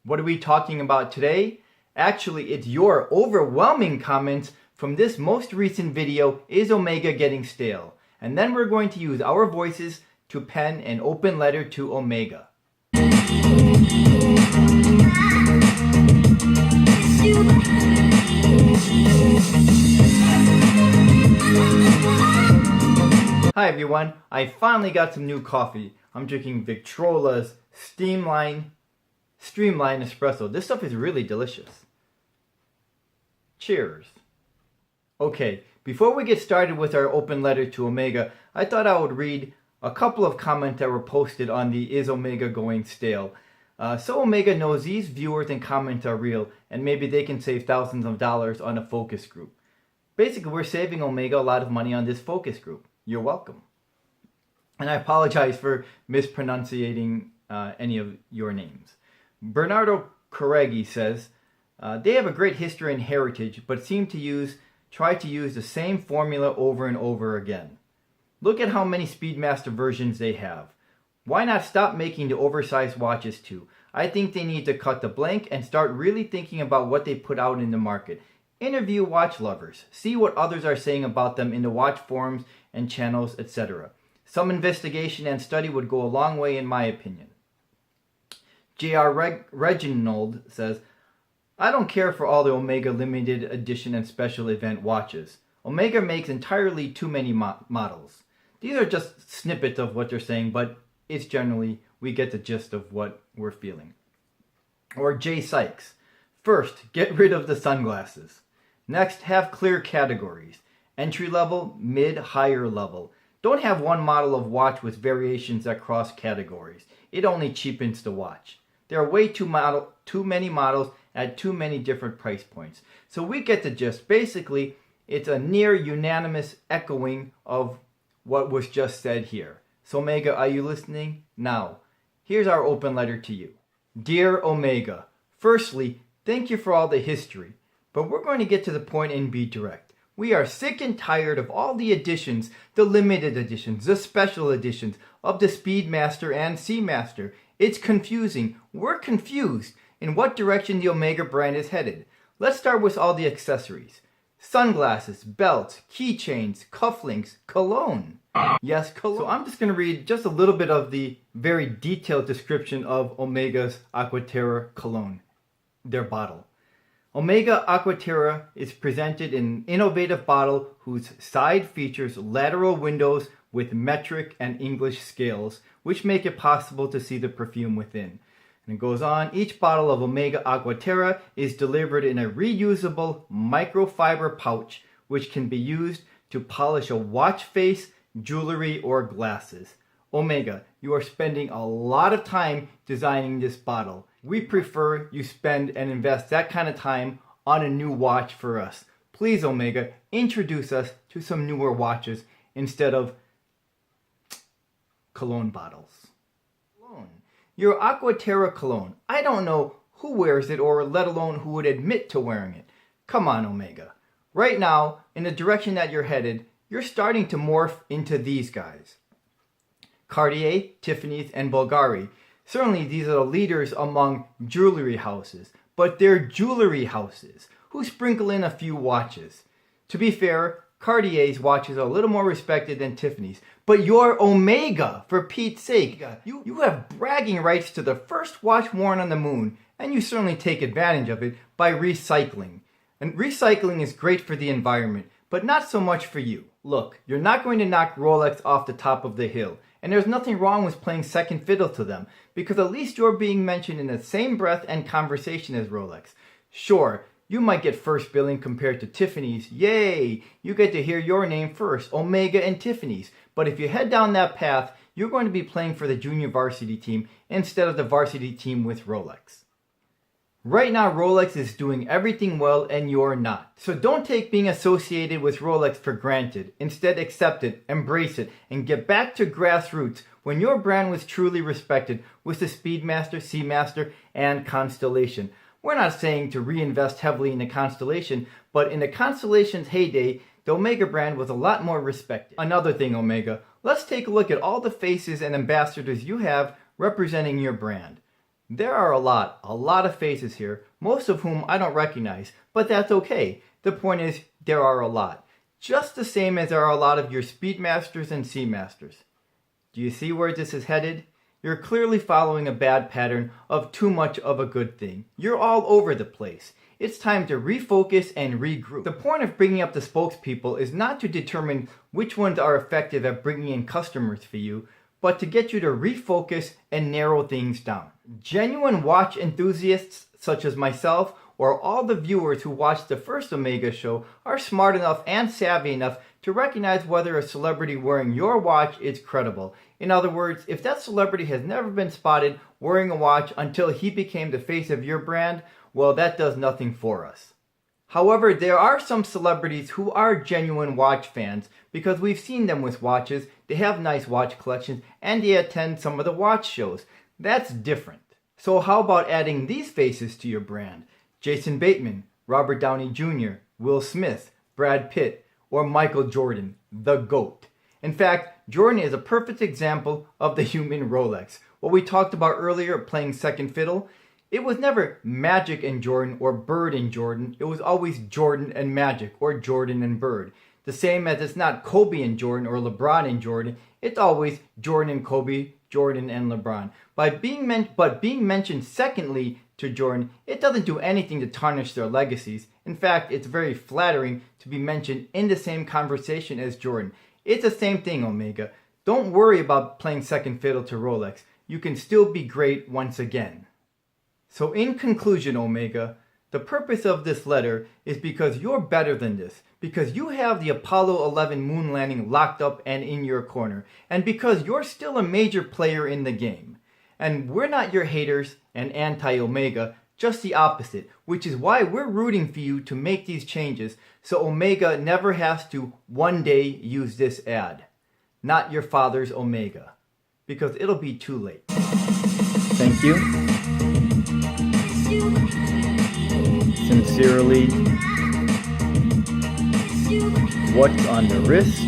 What are we talking about today? Actually, it's your overwhelming comments from this most recent video, Is Omega Getting Stale? And then we're going to use our voices to pen an open letter to Omega. Hi everyone, I finally got some new coffee. I'm drinking Victrola's Streamline Espresso. This stuff is really delicious. Cheers. Okay, before we get started with our open letter to Omega, I thought I would read a couple of comments that were posted on the Is Omega Going Stale? So Omega knows these viewers and comments are real, and maybe they can save thousands of dollars on a focus group. Basically, we're saving Omega a lot of money on this focus group. You're welcome. And I apologize for mispronouncing any of your names. Bernardo Correggi says, they have a great history and heritage, but seem to try to use the same formula over and over again. Look at how many Speedmaster versions they have. Why not stop making the oversized watches too? I think they need to cut the blank and start really thinking about what they put out in the market. Interview watch lovers. See what others are saying about them in the watch forums and channels, etc. Some investigation and study would go a long way in my opinion. J.R. Reginald says, I don't care for all the Omega limited edition and special event watches. Omega makes entirely too many models. These are just snippets of what they're saying, but it's generally, we get the gist of what we're feeling. Or Jay Sykes. First, get rid of the sunglasses. Next, have clear categories. Entry level, mid, higher level. Don't have one model of watch with variations that cross categories. It only cheapens the watch. There are way too many models at too many different price points. So we get the gist. Basically, it's a near unanimous echoing of what was just said here. So Omega, are you listening? Now, here's our open letter to you. Dear Omega, firstly, thank you for all the history, but we're going to get to the point and be direct. We are sick and tired of all the editions, the limited editions, the special editions of the Speedmaster and Seamaster. It's confusing. We're confused in what direction the Omega brand is headed. Let's start with all the accessories. Sunglasses, belts, keychains, cufflinks, cologne. Yes, cologne. So I'm just going to read just a little bit of the very detailed description of Omega's Aquaterra cologne, their bottle. Omega Aquaterra is presented in an innovative bottle whose side features lateral windows with metric and English scales, which make it possible to see the perfume within. And it goes on, each bottle of Omega Aquaterra is delivered in a reusable microfiber pouch, which can be used to polish a watch face, jewelry, or glasses. Omega, you are spending a lot of time designing this bottle. We prefer you spend and invest that kind of time on a new watch for us. Please, Omega, introduce us to some newer watches instead of cologne bottles. Cologne. Your Aquaterra cologne. I don't know who wears it or let alone who would admit to wearing it. Come on, Omega. Right now, in the direction that you're headed, you're starting to morph into these guys. Cartier, Tiffany's, and Bulgari. Certainly these are the leaders among jewelry houses, but they're jewelry houses who sprinkle in a few watches. To be fair, Cartier's watches are a little more respected than Tiffany's, but you're Omega, for Pete's sake. You have bragging rights to the first watch worn on the moon, and you certainly take advantage of it by recycling. And recycling is great for the environment, but not so much for you. Look, you're not going to knock Rolex off the top of the hill, and there's nothing wrong with playing second fiddle to them, because at least you're being mentioned in the same breath and conversation as Rolex. Sure, you might get first billing compared to Tiffany's. Yay! You get to hear your name first, Omega and Tiffany's. But if you head down that path, you're going to be playing for the junior varsity team instead of the varsity team with Rolex. Right now, Rolex is doing everything well and you're not. So don't take being associated with Rolex for granted. Instead, accept it, embrace it, and get back to grassroots when your brand was truly respected with the Speedmaster, Seamaster, and Constellation. We're not saying to reinvest heavily in the Constellation, but in the Constellation's heyday, the Omega brand was a lot more respected. Another thing, Omega, let's take a look at all the faces and ambassadors you have representing your brand. There are a lot of faces here, most of whom I don't recognize, but that's okay. The point is, there are a lot. Just the same as there are a lot of your Speedmasters and Seamasters. Do you see where this is headed? You're clearly following a bad pattern of too much of a good thing. You're all over the place. It's time to refocus and regroup. The point of bringing up the spokespeople is not to determine which ones are effective at bringing in customers for you, but to get you to refocus and narrow things down. Genuine watch enthusiasts such as myself or all the viewers who watched the first Omega show are smart enough and savvy enough to recognize whether a celebrity wearing your watch is credible. In other words, if that celebrity has never been spotted wearing a watch until he became the face of your brand, well, that does nothing for us. However, there are some celebrities who are genuine watch fans because we've seen them with watches, they have nice watch collections, and they attend some of the watch shows. That's different. So how about adding these faces to your brand? Jason Bateman, Robert Downey Jr., Will Smith, Brad Pitt, or Michael Jordan, the GOAT. In fact, Jordan is a perfect example of the human Rolex. What we talked about earlier, playing second fiddle, it was never Magic and Jordan or Bird and Jordan. It was always Jordan and Magic or Jordan and Bird. The same as it's not Kobe and Jordan or LeBron and Jordan. It's always Jordan and Kobe, Jordan and LeBron. But being mentioned secondly to Jordan, it doesn't do anything to tarnish their legacies. In fact, it's very flattering to be mentioned in the same conversation as Jordan. It's the same thing, Omega. Don't worry about playing second fiddle to Rolex. You can still be great once again. So in conclusion, Omega, the purpose of this letter is because you're better than this, because you have the Apollo 11 moon landing locked up and in your corner, and because you're still a major player in the game. And we're not your haters and anti-Omega, just the opposite, which is why we're rooting for you to make these changes so Omega never has to one day use this ad. Not your father's Omega, because it'll be too late. Thank you. Sincerely, what's on the wrist